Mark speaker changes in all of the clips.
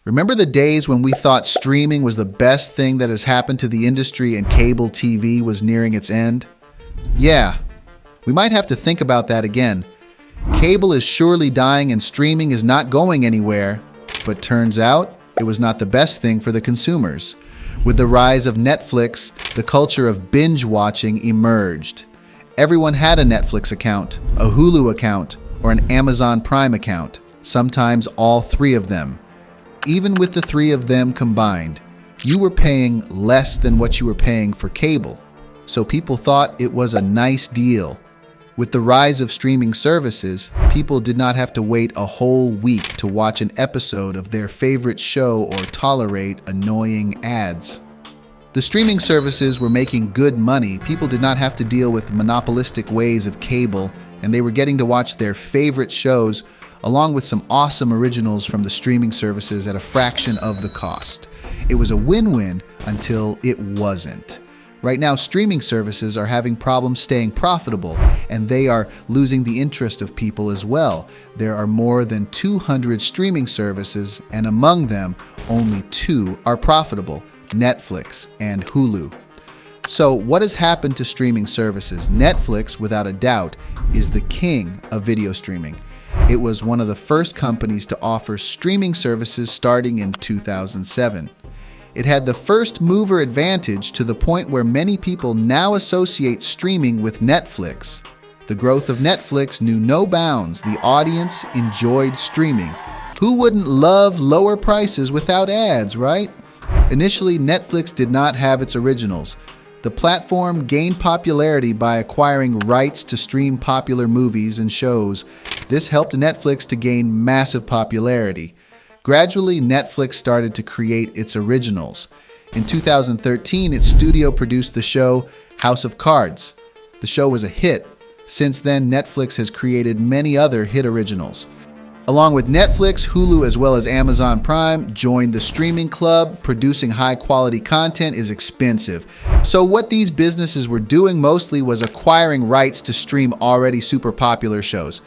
Speaker 1: Remember the days when we thought streaming was the best thing that has happened to the industry and cable TV was nearing its end? Yeah, we might have to think about that again. Cable is surely dying and streaming is not going anywhere, but turns out it was not the best thing for the consumers. With the rise of Netflix, the culture of binge watching emerged. Everyone had a Netflix account, a Hulu account, or an Amazon Prime account, sometimes all three of them. Even with the three of them combined, you were paying less than what you were paying for cable. So people thought it was a nice deal. With the rise of streaming services, people did not have to wait a whole week to watch an episode of their favorite show or tolerate annoying ads. The streaming services were making good money. People did not have to deal with monopolistic ways of cable, and they were getting to watch their favorite shows along with some awesome originals from the streaming services at a fraction of the cost. It was a win-win until it wasn't. Right now, streaming services are having problems staying profitable, and they are losing the interest of people as well. There are more than 200 streaming services, and among them, only 2 are profitable, Netflix and Hulu. So what has happened to streaming services? Netflix, without a doubt, is the king of video streaming. It was one of the first companies to offer streaming services starting in 2007. It had the first mover advantage to the point where many people now associate streaming with Netflix. The growth of Netflix knew no bounds. The audience enjoyed streaming. Who wouldn't love lower prices without ads, right? Initially, Netflix did not have its originals. The platform gained popularity by acquiring rights to stream popular movies and shows. This helped Netflix to gain massive popularity. Gradually, Netflix started to create its originals. In 2013, its studio produced the show House of Cards. The show was a hit. Since then, Netflix has created many other hit originals. Along with Netflix, Hulu, as well as Amazon Prime, joined the streaming club. Producing high-quality content is expensive. So what these businesses were doing mostly was acquiring rights to stream already super popular shows.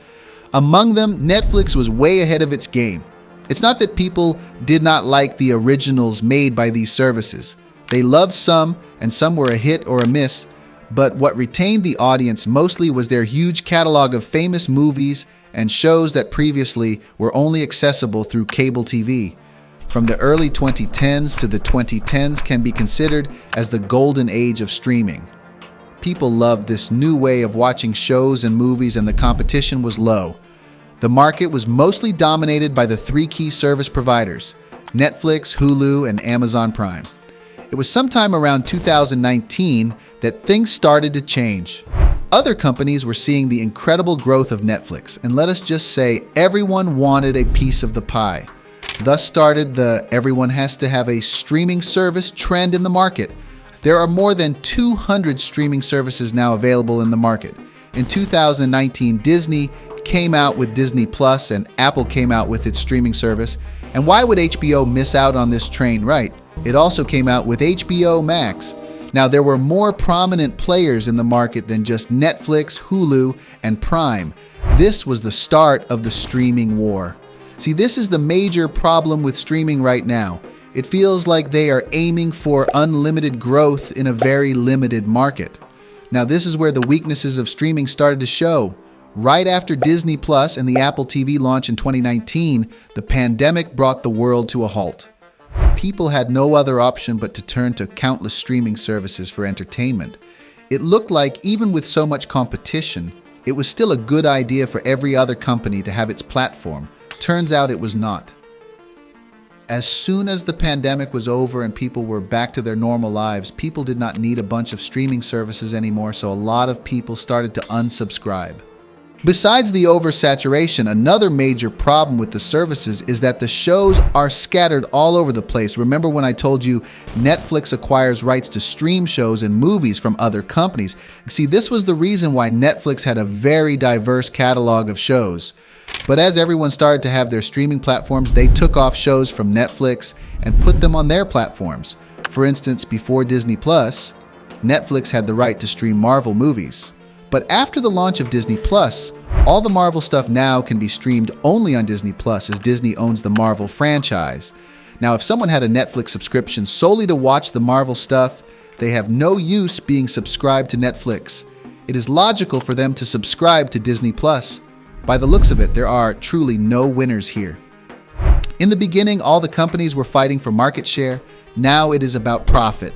Speaker 1: Among them, Netflix was way ahead of its game. It's not that people did not like the originals made by these services. They loved some, and some were a hit or a miss, but what retained the audience mostly was their huge catalog of famous movies and shows that previously were only accessible through cable TV. From the early 2010s to the 2010s can be considered as the golden age of streaming. People loved this new way of watching shows and movies, and the competition was low. The market was mostly dominated by the 3 key service providers, Netflix, Hulu, and Amazon Prime. It was sometime around 2019 that things started to change. Other companies were seeing the incredible growth of Netflix, and let us just say everyone wanted a piece of the pie. Thus started the everyone has to have a streaming service trend in the market. There are more than 200 streaming services now available in the market. In 2019, Disney came out with Disney Plus and Apple came out with its streaming service. And why would HBO miss out on this train, right? It also came out with HBO Max. Now, there were more prominent players in the market than just Netflix, Hulu, and Prime. This was the start of the streaming war. See, this is the major problem with streaming right now. It feels like they are aiming for unlimited growth in a very limited market. Now, this is where the weaknesses of streaming started to show. Right after Disney Plus and the Apple TV launch in 2019, the pandemic brought the world to a halt. People had no other option but to turn to countless streaming services for entertainment. It looked like even with so much competition, it was still a good idea for every other company to have its platform. Turns out it was not. As soon as the pandemic was over and people were back to their normal lives, people did not need a bunch of streaming services anymore, so a lot of people started to unsubscribe. Besides the oversaturation, another major problem with the services is that the shows are scattered all over the place. Remember when I told you Netflix acquires rights to stream shows and movies from other companies? See, this was the reason why Netflix had a very diverse catalog of shows. But as everyone started to have their streaming platforms, they took off shows from Netflix and put them on their platforms. For instance, before Disney Plus, Netflix had the right to stream Marvel movies. But after the launch of Disney Plus, all the Marvel stuff now can be streamed only on Disney Plus, as Disney owns the Marvel franchise. Now, if someone had a Netflix subscription solely to watch the Marvel stuff, they have no use being subscribed to Netflix. It is logical for them to subscribe to Disney+. By the looks of it, there are truly no winners here. In the beginning, all the companies were fighting for market share. Now it is about profit.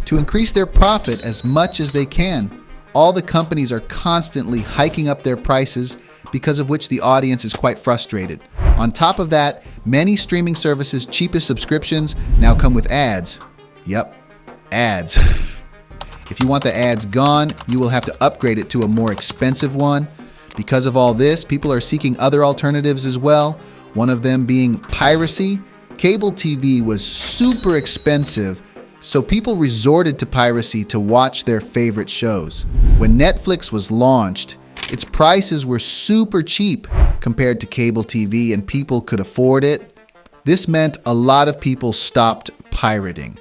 Speaker 1: To increase their profit as much as they can, all the companies are constantly hiking up their prices, because of which the audience is quite frustrated. On top of that, many streaming services' cheapest subscriptions now come with ads. Yep, ads. If you want the ads gone, you will have to upgrade it to a more expensive one. Because of all this, people are seeking other alternatives as well, one of them being piracy. Cable TV was super expensive, so people resorted to piracy to watch their favorite shows. When Netflix was launched, its prices were super cheap compared to cable TV and people could afford it. This meant a lot of people stopped pirating.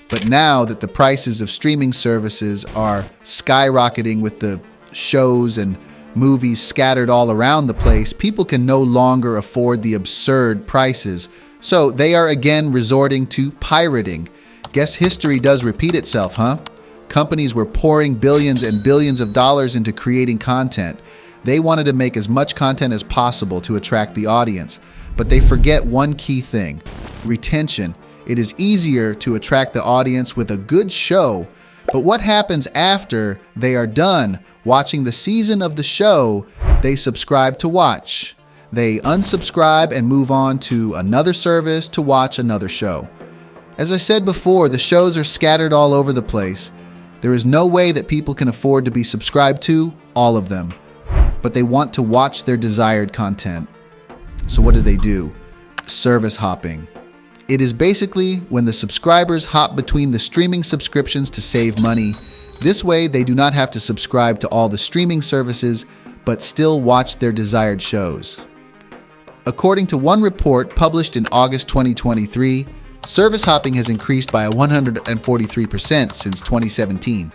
Speaker 1: But now that the prices of streaming services are skyrocketing with the shows and movies scattered all around the place, people can no longer afford the absurd prices. So they are again resorting to pirating. Guess history does repeat itself, huh? Companies were pouring billions and billions of dollars into creating content. They wanted to make as much content as possible to attract the audience. But they forget one key thing: retention. It is easier to attract the audience with a good show, but what happens after they are done watching the season of the show they subscribe to watch? They unsubscribe and move on to another service to watch another show. As I said before, the shows are scattered all over the place. There is no way that people can afford to be subscribed to all of them, but they want to watch their desired content. So what do? Service hopping. It is basically when the subscribers hop between the streaming subscriptions to save money. This way, they do not have to subscribe to all the streaming services, but still watch their desired shows. According to one report published in August 2023, service hopping has increased by 143% since 2017.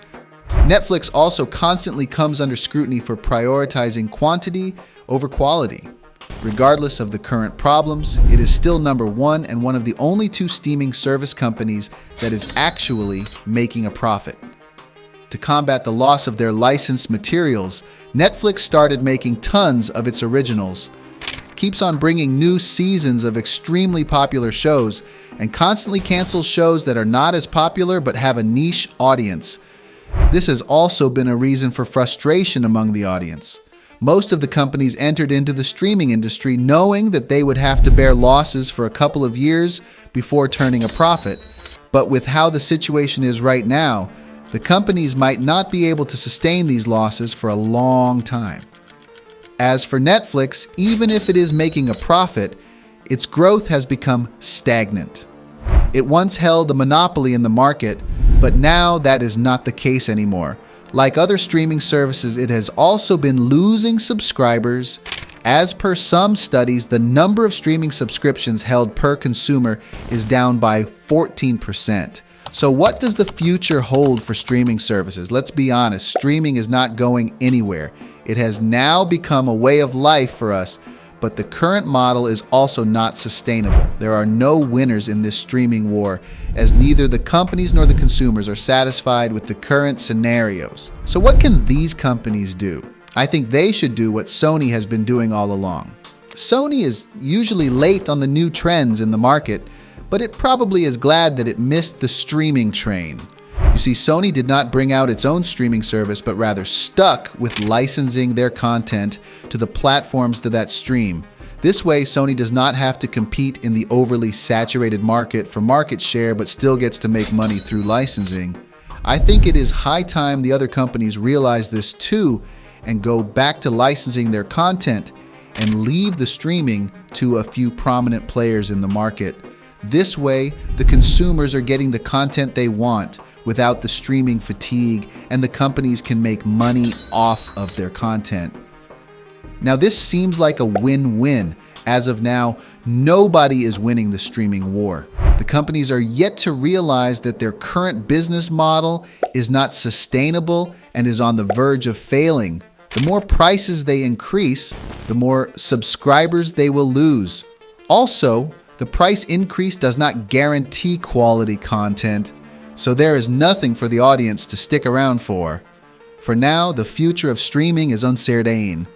Speaker 1: Netflix also constantly comes under scrutiny for prioritizing quantity over quality. Regardless of the current problems, it is still number one and one of the only two streaming service companies that is actually making a profit. To combat the loss of their licensed materials, Netflix started making tons of its originals, keeps on bringing new seasons of extremely popular shows, and constantly cancels shows that are not as popular but have a niche audience. This has also been a reason for frustration among the audience. Most of the companies entered into the streaming industry knowing that they would have to bear losses for a couple of years before turning a profit. But with how the situation is right now, the companies might not be able to sustain these losses for a long time. As for Netflix, even if it is making a profit, its growth has become stagnant. It once held a monopoly in the market, but now that is not the case anymore. Like other streaming services, it has also been losing subscribers. As per some studies, the number of streaming subscriptions held per consumer is down by 14%. So what does the future hold for streaming services? Let's be honest, streaming is not going anywhere. It has now become a way of life for us, but the current model is also not sustainable. There are no winners in this streaming war, as neither the companies nor the consumers are satisfied with the current scenarios. So what can these companies do? I think they should do what Sony has been doing all along. Sony is usually late on the new trends in the market, but it probably is glad that it missed the streaming train. You see, Sony did not bring out its own streaming service, but rather stuck with licensing their content to the platforms that stream. This way, Sony does not have to compete in the overly saturated market for market share, but still gets to make money through licensing. I think it is high time the other companies realize this too and go back to licensing their content and leave the streaming to a few prominent players in the market. This way, the consumers are getting the content they want without the streaming fatigue, and the companies can make money off of their content. Now, this seems like a win-win. As of now, nobody is winning the streaming war. The companies are yet to realize that their current business model is not sustainable and is on the verge of failing. The more prices they increase, the more subscribers they will lose. Also, The price increase does not guarantee quality content, so there is nothing for the audience to stick around for. For now, the future of streaming is uncertain.